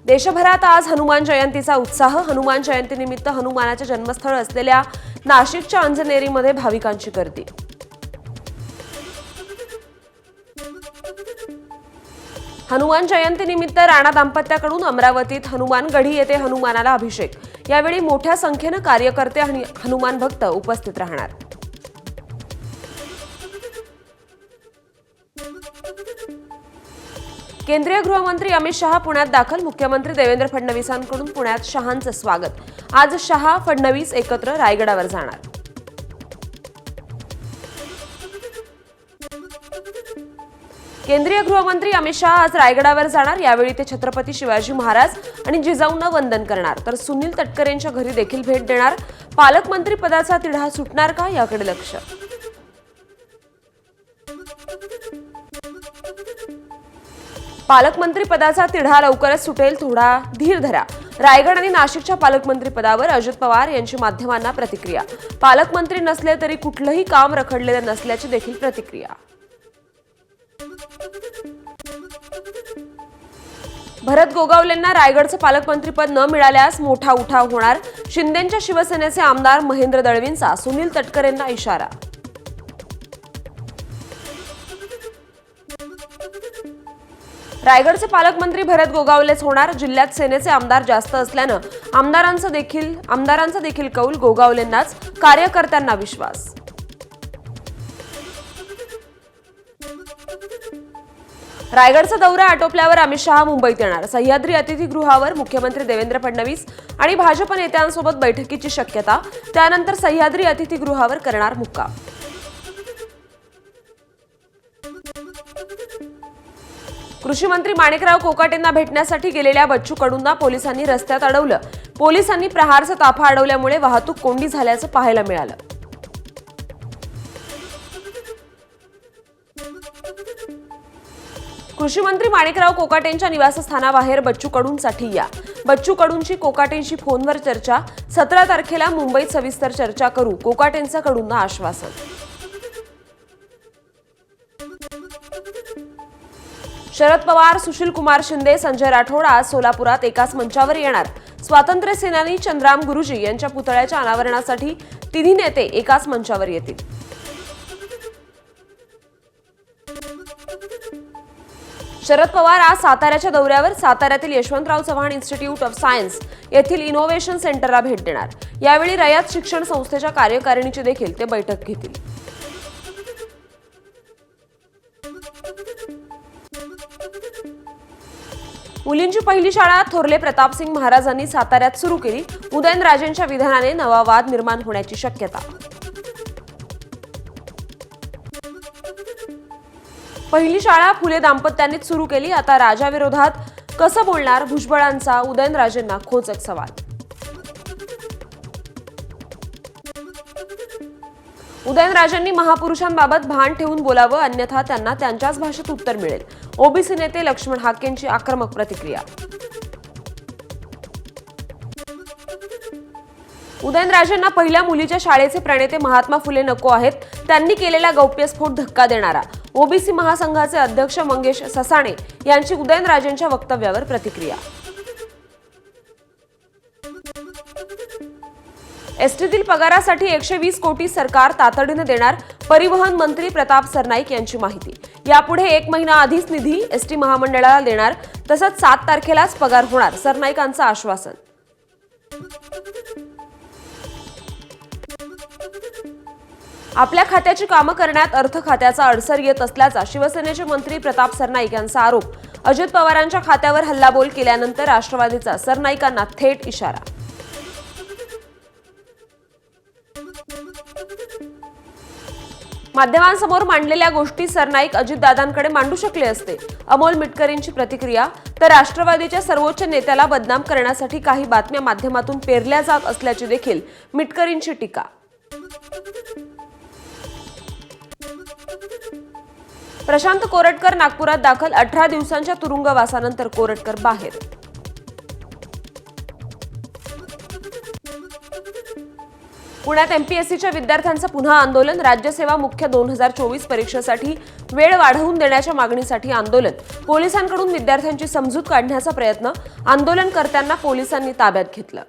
देशभरात आज हनुमान जयंतीचा उत्साह। हनुमान जयंतीनिमित्त हनुमानाचे जन्मस्थळ असलेल्या नाशिकच्या अंजनेरीमध्ये भाविकांची गर्दी। हनुमान जयंतीनिमित्त राणा दाम्पत्याकडून अमरावतीत हनुमान गढी येथे हनुमानाला अभिषेक। यावेळी मोठ्या संख्येने कार्यकर्ते आणि हनुमान भक्त उपस्थित राहणार। केंद्रीय गृहमंत्री अमित शहा पुण्यात दाखल। मुख्यमंत्री देवेंद्र फडणवीसांकडून पुण्यात शहांचं स्वागत। आज शहा फडणवीस एकत्र रायगडावर जाणार। केंद्रीय गृहमंत्री अमित शहा आज रायगडावर जाणार। यावेळी ते छत्रपती शिवाजी महाराज आणि जिजाऊंना वंदन करणार, तर सुनील तटकरेंच्या घरी देखील भेट देणार। पालकमंत्री पदाचा तिढा सुटणार का, याकडे लक्ष। पालकमंत्री पदाचा तिढा लवकरच सुटेल, थोडा धीर धरा। रायगड आणि नाशिकच्या पालकमंत्री पदावर अजित पवार यांची माध्यमांना प्रतिक्रिया। पालकमंत्री नसले तरी कुठलंही काम रखडलेलं नसल्याची देखील प्रतिक्रिया। भरत गोगावलेंना रायगडचं पालकमंत्रीपद न मिळाल्यास मोठा उठाव होणार। शिंदेंच्या शिवसेनेचे आमदार महेंद्र दळवींचा सुनील तटकरेंना इशारा। रायगडचे पालकमंत्री भरत गोगावलेच होणार। जिल्ह्यात सेनेचे आमदार जास्त असल्यानं आमदारांचा देखील कौल गोगावलेंनाच, कार्यकर्त्यांना विश्वास। रायगडचा दौरा आटोपल्यावर अमित शहा मुंबईत येणार। सह्याद्री अतिथीगृहावर मुख्यमंत्री देवेंद्र फडणवीस आणि भाजप नेत्यांसोबत बैठकीची शक्यता। त्यानंतर सह्याद्री अतिथीगृहावर करणार मुक्काम। कृषी मंत्री माणिकराव कोकाटेंना भेटण्यासाठी गेलेल्या बच्चू कडूंना पोलिसांनी रस्त्यात अडवलं। पोलिसांनी प्रहारचा ताफा अडवल्यामुळे वाहतूक कोंडी झाल्याचं पाहायला मिळालं। कृषी मंत्री माणिकराव कोकाटेंच्या निवासस्थानाबाहेर बच्चू कडूंसाठी या। बच्चू कडूंची कोकाटेंशी फोनवर चर्चा। 17 तारखेला मुंबईत सविस्तर चर्चा करू, कोकाटेंचं कडूंना आश्वासन। शरद पवार, सुशील कुमार शिंदे, संजय राठोड आज सोलापुरात एकाच मंचावर येणार। स्वातंत्र्य सेनानी चंद्राम गुरुजी यांच्या पुतळ्याच्या अनावरणासाठी तिन्ही नेते एकाच मंचावर येतील। शरद पवार आज साताऱ्याच्या दौऱ्यावर। साताऱ्यातील Yashwantrao Chavan institute of science येथील इनोव्हेशन सेंटरला भेट देणार। यावेळी रयत शिक्षण संस्थेच्या कार्यकारिणीची देखील ते बैठक घेतील। मुलींची पहिली शाळा थोरले प्रतापसिंग महाराजांनी साताऱ्यात सुरू केली। उदयनराजेंच्या विधानाने नवा वाद निर्माण होण्याची शक्यता। पहिली शाळा फुले दाम्पत्यांनीच सुरू केली। आता राजाविरोधात कसं बोलणार, भुजबळांचा उदयनराजेंना खोचक सवाल। उदयनराजेंनी महापुरुषांबाबत भान ठेवून बोलावं, अन्यथा त्यांना त्यांच्याच भाषेत उत्तर मिळेल। ओबीसी नेते लक्ष्मण हाकेंची आक्रमक प्रतिक्रिया। उदयनराजेंना पहिल्या मुलीच्या शाळेचे प्रणेते महात्मा फुले नको आहेत। त्यांनी केलेला गौप्यस्फोट धक्का देणारा। ओबीसी महासंघाचे अध्यक्ष मंगेश ससाणे यांची उदयनराजेंच्या वक्तव्यावर प्रतिक्रिया। एसटीतील पगारासाठी 120 कोटी सरकार तातडीने देणार। परिवहन मंत्री प्रताप सरनाईक यांची माहिती। यापुढे 1 महिना आधीच निधी एसटी महामंडळाला देणार, तसंच 7 तारखेलाच पगार होणार, सरनाईकांचं आश्वासन। आपल्या खात्याची कामं करण्यात अर्थ खात्याचा अडसर येत असल्याचा शिवसेनेचे मंत्री प्रताप सरनाईक यांचा आरोप। अजित पवारांच्या खात्यावर हल्लाबोल केल्यानंतर राष्ट्रवादीचा सरनाईकांना थेट इशारा। माध्यमांसमोर मांडलेल्या गोष्टी सरनाईक अजितदादांकडे मांडू शकले असते, अमोल मिटकरींची प्रतिक्रिया। तर राष्ट्रवादीच्या सर्वोच्च नेत्याला बदनाम करण्यासाठी काही बातम्या माध्यमातून पेरल्या जात असल्याची देखील मिटकरींची टीका। प्रशांत कोरटकर नागपुरात दाखल। 18 दिवसांच्या तुरुंगवासानंतर कोरटकर बाहेर। पुण्यात एमपीएससीच्या विद्यार्थ्यांचं पुन्हा आंदोलन। राज्यसेवा मुख्य 2024 परीक्षेसाठी वेळ वाढवून देण्याच्या मागणीसाठी आंदोलन, पोलिसांकडून विद्यार्थ्यांची समजूत काढण्याचा प्रयत्न, आंदोलनकर्त्यांना पोलिसांनी ताब्यात घेतलं.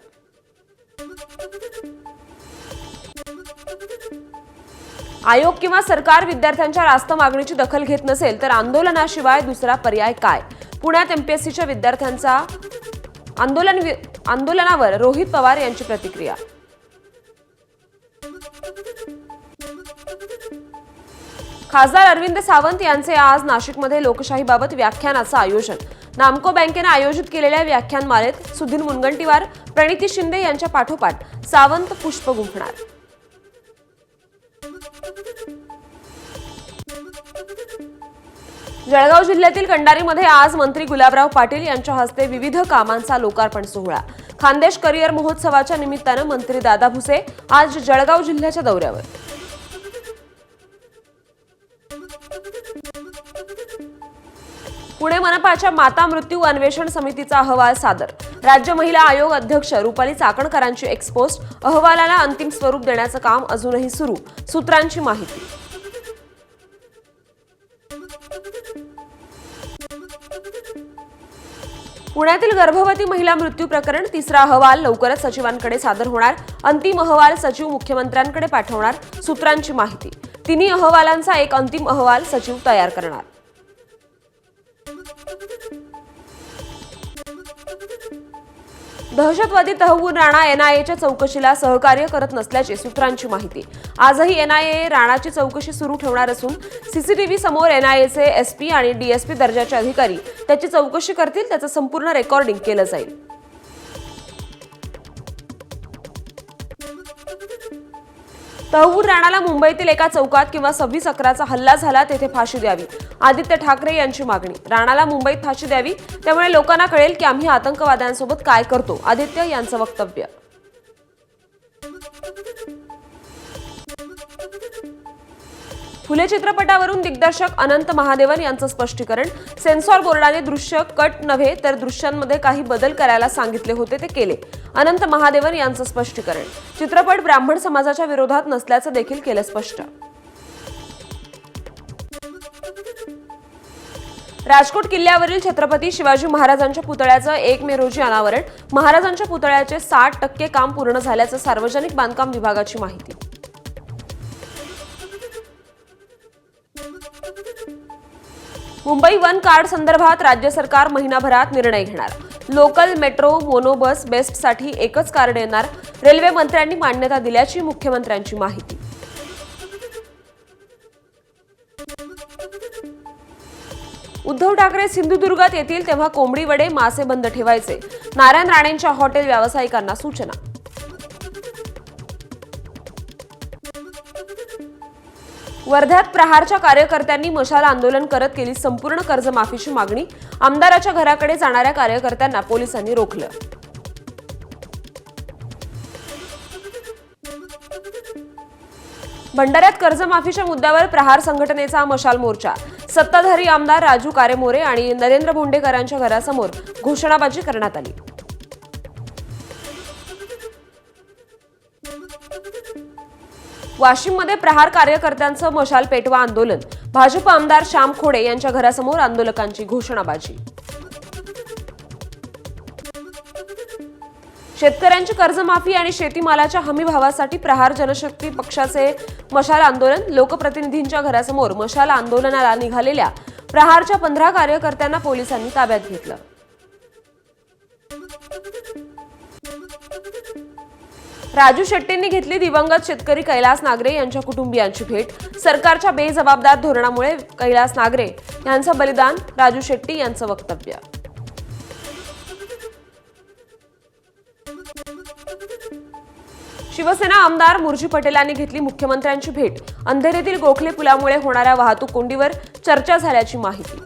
आयोग किंवा सरकार विद्यार्थ्यांच्या रास्त मागणीची दखल घेत नसेल तर आंदोलनाशिवाय दुसरा पर्याय काय? पुण्यात एमपीएससीच्या विद्यार्थ्यांचा आंदोलनावर रोहित पवार यांची प्रतिक्रिया. खासदार अरविंद सावंत यांचे आज नाशिकमध्ये लोकशाहीबाबत व्याख्यानाचं आयोजन. नामको बँकेने आयोजित केलेल्या व्याख्यानमालेत सुधीर मुनगंटीवार, प्रणिती शिंदे यांच्या पाठोपाठ सावंत पुष्प गुंफणार. जळगाव जिल्ह्यातील कंडारीमध्ये आज मंत्री गुलाबराव पाटील यांच्या हस्ते विविध कामांचा लोकार्पण सोहळा. खानदेश करिअर महोत्सवाच्या निमित्तानं मंत्री दादा भुसे आज जळगाव जिल्ह्याच्या दौऱ्यावर. पुणे मनपाच्या माता मृत्यू अन्वेषण समितीचा अहवाल सादर. राज्य महिला आयोग अध्यक्ष रुपाली चाकणकरांची एक्सपोस्ट. अहवालाला अंतिम स्वरूप देण्याचं काम अजूनही सुरू, सूत्रांची माहिती. पुण्यातील गर्भवती महिला मृत्यू प्रकरण तिसरा अहवाल लवकरच सचिवांकडे सादर होणार. अंतिम अहवाल सचिव मुख्यमंत्र्यांकडे पाठवणार, सूत्रांची माहिती. तिन्ही अहवालांचा एक अंतिम अहवाल सचिव तयार करणार. दहशतवादी तहव्वूर राणा एनआयएच्या चौकशीला सहकार्य करत नसल्याची सूत्रांची माहिती. आजही एनआयए राणाची चौकशी सुरू ठेवणार असून सीसीटीव्ही समोर एनआयएचे एसपी आणि डीएसपी दर्जाचे अधिकारी त्याची चौकशी करतील. त्याचं संपूर्ण रेकॉर्डिंग केलं जाईल. तहव्वूर राणाला मुंबईतील एका चौकात किंवा 26/11चा हल्ला झाला तेथे फाशी द्यावी, आदित्य ठाकरे यांची मागणी. राणाला मुंबईत फाशी द्यावी, त्यामुळे लोकांना कळेल की आम्ही आतंकवाद्यांसोबत काय करतो, आदित्य यांचं वक्तव्य. फुले चित्रपटावरून दिग्दर्शक अनंत महादेवन यांचं स्पष्टीकरण. सेन्सॉर बोर्डाने दृश्य कट नव्हे तर दृश्यांमध्ये काही बदल करायला सांगितले होते ते केले. अनंत महादेवन यांचं स्पष्टीकरण. चित्रपट ब्राह्मण समाजाच्या विरोधात नसल्याचं देखील केलं स्पष्ट. राजकोट किल्ल्यावरील छत्रपती शिवाजी महाराजांच्या पुतळ्याचं 1 मे रोजी अनावरण. महाराजांच्या पुतळ्याचे 60% काम पूर्ण झाल्याचं सार्वजनिक बांधकाम विभागाची माहिती. मुंबई वन कार्ड संदर्भात राज्य सरकार महिनाभरात निर्णय घेणार. लोकल, मेट्रो, मोनो बस बेस्टसाठी एकच कार्ड येणार. रेल्वे मंत्र्यांनी मान्यता दिल्याची मुख्यमंत्र्यांची माहिती. उद्धव ठाकरे सिंधुदुर्गात येतील तेव्हा कोंबडी वडे, मासे बंद ठेवायचे. नारायण राणेंच्या हॉटेल व्यावसायिकांना सूचना. वर्ध्यात प्रहारच्या कार्यकर्त्यांनी मशाल आंदोलन करत केली संपूर्ण कर्जमाफीची मागणी. आमदाराच्या घराकडे जाणाऱ्या कार्यकर्त्यांना पोलिसांनी रोखलं. भंडाऱ्यात कर्जमाफीच्या मुद्द्यावर प्रहार संघटनेचा मशाल मोर्चा. सत्ताधारी आमदार राजू कारेमोरे आणि नरेंद्र भोंडेकरांच्या घरासमोर घोषणाबाजी करण्यात आली. वाशिममध्ये प्रहार कार्यकर्त्यांचं मशाल पेटवा आंदोलन. भाजप आमदार श्याम खोडे यांच्या घरासमोर आंदोलकांची घोषणाबाजी. शेतकऱ्यांची कर्जमाफी आणि शेतीमालाच्या हमीभावासाठी प्रहार जनशक्ती पक्षाचे मशाल आंदोलन. लोकप्रतिनिधींच्या घरासमोर मशाल आंदोलनाला निघालेल्या प्रहारच्या 15 कार्यकर्त्यांना पोलिसांनी ताब्यात घेतलं. राजू शेट्टींनी घेतली दिवंगत शेतकरी कैलास नागरे यांच्या कुटुंबियांची भेट. सरकारच्या बेजबाबदार धोरणामुळे कैलास नागरे यांचं बलिदान, राजू शेट्टी यांचं वक्तव्य. शिवसेना आमदार मुर्जी पटेलांनी घेतली मुख्यमंत्र्यांची भेट. अंधेरीतील गोखले पुलामुळे होणाऱ्या वाहतूक कोंडीवर चर्चा झाल्याची माहिती.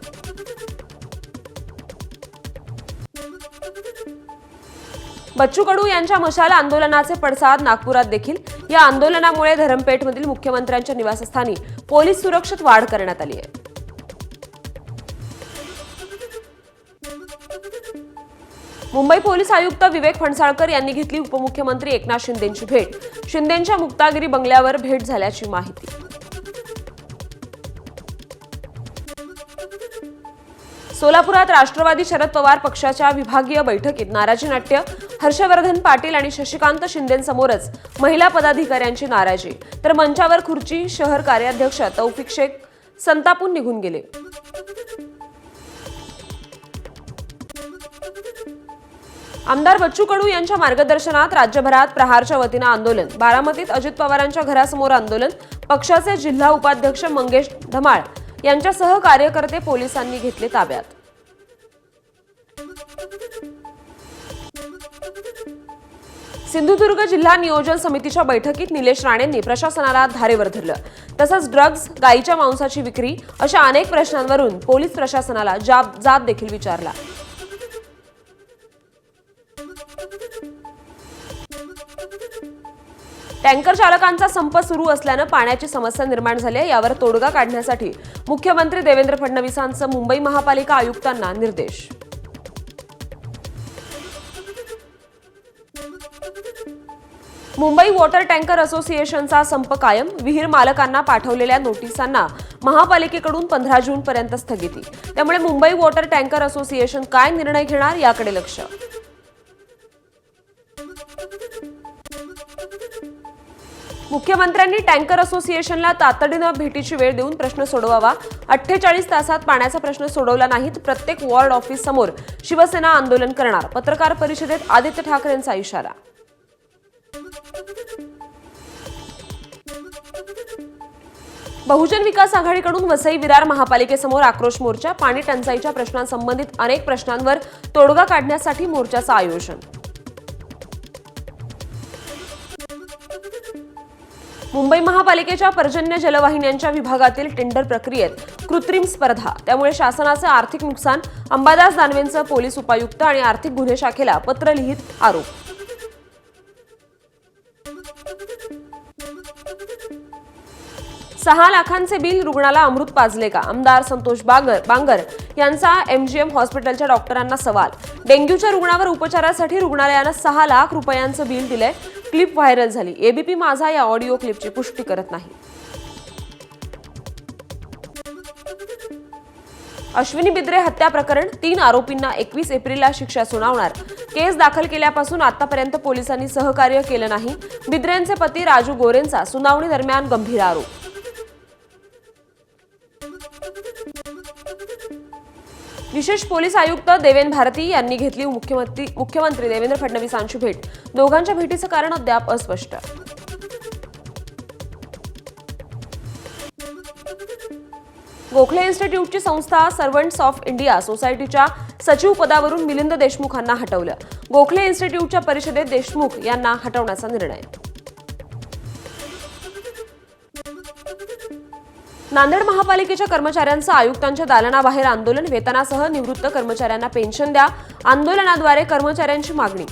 बच्चू कडू यांच्या मशाल आंदोलनाचे पडसाद नागपुरात देखील. या आंदोलनामुळे धरमपेठमधील मुख्यमंत्र्यांच्या निवासस्थानी पोलीस सुरक्षेत वाढ करण्यात आली आहे. मुंबई पोलीस आयुक्त विवेक फणसाळकर यांनी घेतली उपमुख्यमंत्री एकनाथ शिंदेंची भेट. शिंदेंच्या मुक्तागिरी बंगल्यावर भेट झाल्याची माहिती. सोलापुरात राष्ट्रवादी शरद पवार पक्षाच्या विभागीय बैठकीत नाराजी नाट्य, हर्षवर्धन पाटील आणि शशिकांत शिंदेंसमोरच महिला पदाधिकाऱ्यांची नाराजी, तर मंचावर खुर्ची शहर कार्याध्यक्ष तौफिक शेख संतापून निघून गेले. आमदार बच्चू कडू यांच्या मार्गदर्शनात राज्यभरात प्रहारच्या वतीनं आंदोलन. बारामतीत अजित पवारांच्या घरासमोर आंदोलन. पक्षाचे जिल्हा उपाध्यक्ष मंगेश धमाळ यांच्यासह कार्यकर्ते पोलिसांनी घेतले ताब्यात. सिंधुदुर्ग जिल्हा नियोजन समितीच्या बैठकीत निलेश राणेंनी प्रशासनाला धारेवर धरलं. तसंच ड्रग्ज, गायीच्या मांसाची विक्री अशा अनेक प्रश्नांवरून पोलीस प्रशासनाला जाब देखील विचारला. टँकर चालकांचा संप सुरू असल्यानं पाण्याची समस्या निर्माण झाली आहे. यावर तोडगा काढण्यासाठी मुख्यमंत्री देवेंद्र फडणवीसांचं मुंबई महापालिका आयुक्तांना निर्देश. मुंबई वॉटर टँकर असोसिएशनचा संप कायम. विहीर मालकांना पाठवलेल्या नोटिसांना महापालिकेकडून 15 जूनपर्यंत स्थगिती. त्यामुळे मुंबई वॉटर टँकर असोसिएशन काय निर्णय घेणार याकडे लक्ष. मुख्यमंत्र्यांनी टँकर असोसिएशनला तातडीनं भेटीची वेळ देऊन प्रश्न सोडवावा. 48 तासात पाण्याचा प्रश्न सोडवला नाही तर प्रत्येक वॉर्ड ऑफिस समोर शिवसेना आंदोलन करणार. पत्रकार परिषदेत आदित्य ठाकरेंचा इशारा. बहुजन विकास आघाडीकडून वसई विरार महापालिकेसमोर आक्रोश मोर्चा. पाणी टंचाईच्या प्रश्नांसंबंधित अनेक प्रश्नांवर तोडगा काढण्यासाठी मोर्चाचं आयोजन. मुंबई महापालिकेच्या पर्जन्य जलवाहिन्यांच्या विभागातील टेंडर प्रक्रियेत कृत्रिम स्पर्धा, त्यामुळे शासनाचं आर्थिक नुकसान. अंबादास दानवेंचं पोलीस उपायुक्त आणि आर्थिक गुन्हे शाखेला पत्र लिहित आरोप. $6 लाखांचे बिल रुग्णाला अमृत पाजले का? आमदार संतोष बांगर यांचा एमजीएम हॉस्पिटलच्या डॉक्टरांना सवाल. डेंग्यूच्या रुग्णावर उपचारासाठी रुग्णालयानं 6 लाख रुपयांचं बिल दिलंय. क्लिप व्हायरल झाली. एबीपी माझा या ऑडिओ क्लिपची पुष्टी करत नाही. अश्विनी बिद्रे हत्या प्रकरण. 3 आरोपींना 21 एप्रिलला शिक्षा सुनावणार. केस दाखल केल्यापासून आतापर्यंत पोलिसांनी सहकार्य केलं नाही. बिद्रेंचे पती राजू गोरेंचा सुनावणी दरम्यान गंभीर आरोप. विशेष पोलीस आयुक्त देवेन भारती यांनी घेतली मुख्यमंत्री देवेंद्र फडणवीसांची भेट. दोघांच्या भेटीचं कारण अद्याप अस्पष्ट. गोखले इन्स्टिट्यूटची संस्था सर्व्हंट्स ऑफ इंडिया सोसायटीच्या सचिव पदावरून मिलिंद देशमुखांना हटवलं. गोखले इन्स्टिट्यूटच्या परिषदेत देशमुख यांना हटवण्याचा निर्णय. नांदेड महापालिकेच्या कर्मचाऱ्यांचं आयुक्तांच्या दालनाबाहेर आंदोलन. वेतनासह निवृत्त कर्मचाऱ्यांना पेन्शन द्या. आंदोलनाद्वारे कर्मचाऱ्यांची मागणी.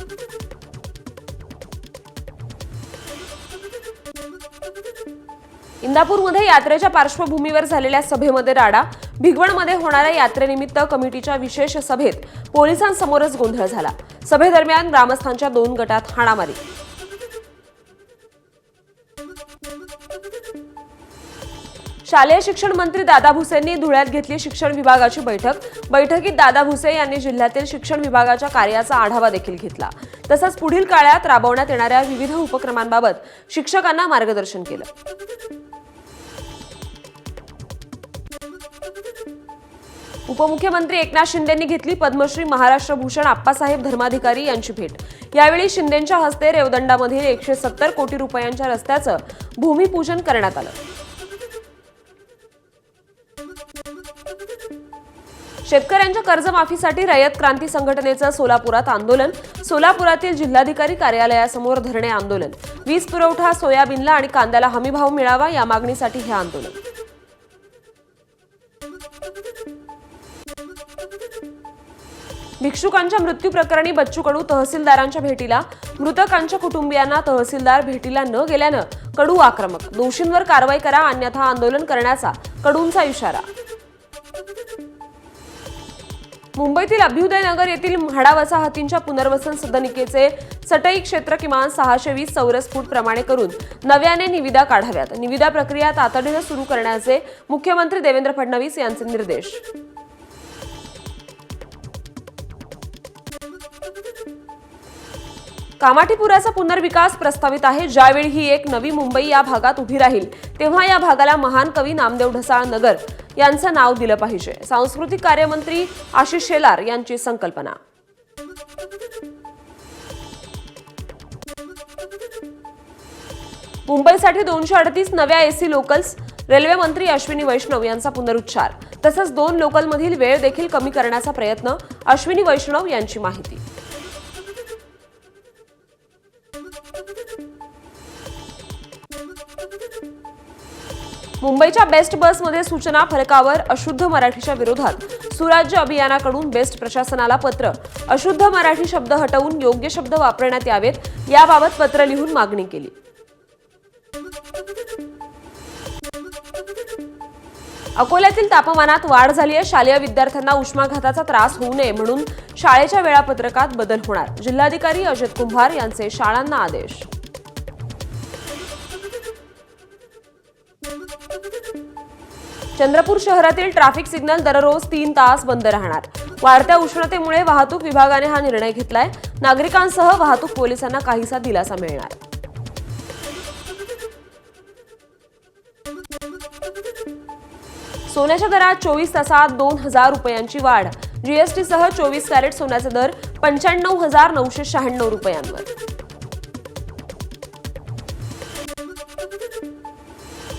इंदापूरमध्ये यात्रेच्या पार्श्वभूमीवर झालेल्या सभेमध्ये राडा. भिगवणमध्ये होणाऱ्या यात्रेनिमित्त कमिटीच्या विशेष सभेत पोलिसांसमोरच गोंधळ झाला. सभेदरम्यान ग्रामस्थांच्या 2 गटात हाणामारी. शालेय शिक्षण मंत्री दादा भुसेंनी धुळ्यात घेतली शिक्षण विभागाची बैठक. बैठकीत दादा भुसे यांनी जिल्ह्यातील शिक्षण विभागाच्या कार्याचा आढावा देखील घेतला. तसंच पुढील काळात राबवण्यात येणाऱ्या विविध उपक्रमांबाबत शिक्षकांना मार्गदर्शन केलं. उपमुख्यमंत्री एकनाथ शिंदेंनी घेतली पद्मश्री महाराष्ट्र भूषण आप्पासाहेब धर्माधिकारी यांची भेट. यावेळी शिंदेंच्या हस्ते रेवदंडामधील 170 कोटी रुपयांच्या रस्त्याचं भूमिपूजन करण्यात आलं. शेतकऱ्यांच्या कर्जमाफीसाठी रयत क्रांती संघटनेचं सोलापुरात आंदोलन. सोलापुरातील जिल्हाधिकारी कार्यालयासमोर धरणे आंदोलन. वीज पुरवठा, सोयाबीनला आणि कांद्याला हमीभाव मिळावा या मागणीसाठी हे आंदोलन. भिक्षुकांच्या मृत्यू प्रकरणी बच्चू कडू तहसीलदारांच्या भेटीला. मृतकांच्या कुटुंबियांना तहसीलदार भेटीला न गेल्यानं कडू आक्रमक. दोषींवर कारवाई करा अन्यथा आंदोलन करण्याचा कडूंचा इशारा. मुंबईतील अभ्युदय नगर येथील म्हाडा वसाहतींच्या पुनर्वसन सदनिकेचे सटई क्षेत्र किमान 620 चौरस फूट प्रमाणे करून नव्याने निविदा काढाव्यात. निविदा प्रक्रिया तातडीने सुरू करण्याचे मुख्यमंत्री देवेंद्र फडणवीस यांचे निर्देश. कामाठी पुराचा पुनर्विकास प्रस्तावित आहे। ज्यावेळी ही एक नवी मुंबई या भागात उभी राहील तेव्हा या भागाला महान कवी नामदेव ढसाळ नगर यांचं नाव दिलं पाहिजे। सांस्कृतिक कार्यमंत्री आशिष शेलार यांची संकल्पना। मुंबईसाठी 238 नव्या एसी लोकल्स, रेल्वे मंत्री अश्विनी वैष्णव यांचा पुनरुच्चार। तसंच 2 लोकलमधील वेळ देखील कमी करण्याचा प्रयत्न, अश्विनी वैष्णव यांची माहिती। मुंबईच्या बेस्ट बसमध्ये सूचना फलकावर अशुद्ध मराठीच्या विरोधात सुराज्य अभियानाकडून बेस्ट प्रशासनाला पत्र। अशुद्ध मराठी शब्द हटवून योग्य शब्द वापरण्यात यावेत, याबाबत पत्र लिहून मागणी केली। अकोल्यातील तापमानात वाढ झाली आहे। शालेय विद्यार्थ्यांना उष्माघाताचा त्रास होऊ नये म्हणून शाळेच्या वेळापत्रकात बदल होणार। जिल्हाधिकारी अजित कुंभार यांचे शाळांना आदेश। चंद्रपूर शहरातील ट्रॅफिक सिग्नल दररोज 3 तास बंद राहणार। वाढत्या उष्णतेमुळे वाहतूक विभागाने हा निर्णय घेतलाय। नागरिकांसह वाहतूक पोलिसांना काहीसा दिलासा मिळणार। सोन्याच्या दरात 24 तासात 2000 रुपयांची वाढ। जीएसटी सह 24 कॅरेट सोन्याचे दर 95,996 रुपयांवर।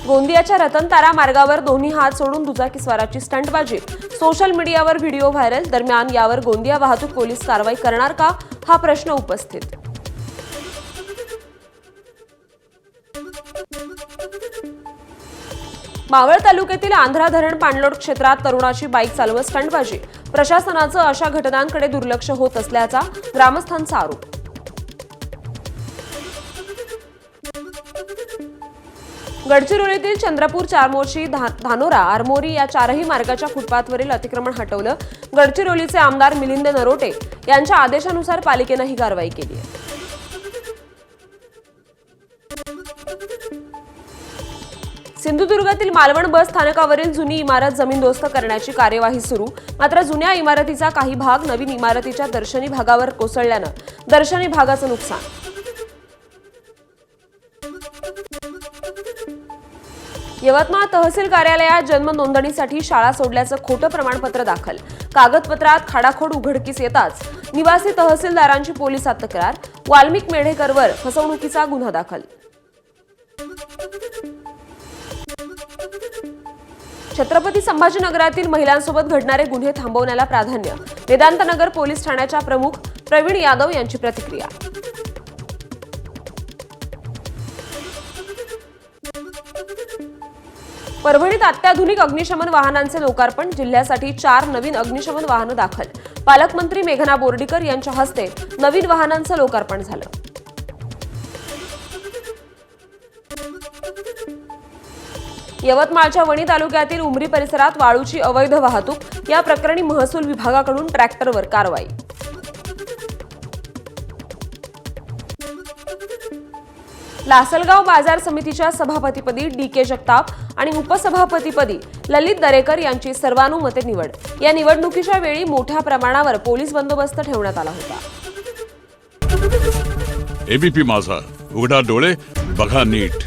गोंदियाच्या रतनतारा मार्गावर दोन्ही हात सोडून दुचाकीस्वाराची स्टंटबाजी। सोशल मीडियावर व्हिडिओ व्हायरल। दरम्यान यावर गोंदिया वाहतूक पोलीस कारवाई करणार का, हा प्रश्न उपस्थित। मावळ तालुक्यातील आंध्रा धरण पाणलोट क्षेत्रात तरुणाची बाईक चालवत स्टंटबाजी। प्रशासनाचं अशा घटनांकडे दुर्लक्ष होत असल्याचा ग्रामस्थांचा आरोप। गडचिरोलीतील चंद्रपूर चारमोर्शी धानोरा आरमोरी या 4ही मार्गाच्या फुटपाथवरील अतिक्रमण हटवलं। गडचिरोलीचे आमदार मिलिंद नरोटे यांच्या आदेशानुसार पालिकेनं ही कारवाई केली आहे। सिंधुदुर्गातील मालवण बस स्थानकावरील जुनी इमारत जमीनदोस्त करण्याची कार्यवाही सुरू। मात्र जुन्या इमारतीचा काही भाग नवीन इमारतीच्या दर्शनी भागावर कोसळल्यानं दर्शनी भागाचं नुकसान। यवतमाळ तहसील कार्यालयात जन्म नोंदणीसाठी शाळा सोडल्याचं खोटं प्रमाणपत्र दाखल। कागदपत्रात खाडाखोड उघडकीस येताच निवासी तहसीलदारांची पोलिसात तक्रार। वाल्मिक मेढेकरवर फसवणुकीचा गुन्हा दाखल। छत्रपती संभाजीनगरातील महिलांसोबत घडणारे गुन्हे थांबवण्याला प्राधान्य। वेदांतनगर पोलीस ठाण्याच्या प्रमुख प्रवीण यादव यांची प्रतिक्रिया। परभणीत अत्याधुनिक अग्निशमन वाहनांचे लोकार्पण। जिल्ह्यासाठी 4 नवीन अग्निशमन वाहनं दाखल। पालकमंत्री मेघना बोर्डीकर यांच्या हस्ते नवीन वाहनांचं लोकार्पण झालं। यवतमाळच्या वणी तालुक्यातील उमरी परिसरात वाळूची अवैध वाहतूक। या प्रकरणी महसूल विभागाकडून ट्रॅक्टरवर कारवाई। लासलगाव बाजार समितीच्या सभापतीपदी डी.के. जगताप आणि उपसभापतीपदी ललित दरेकर यांची सर्वानुमते निवड। या निवडणुकीच्या वेळी मोठ्या प्रमाणावर पोलीस बंदोबस्त ठेवण्यात आला होता। एबीपी माझा, उघडा डोळे बघा नीट।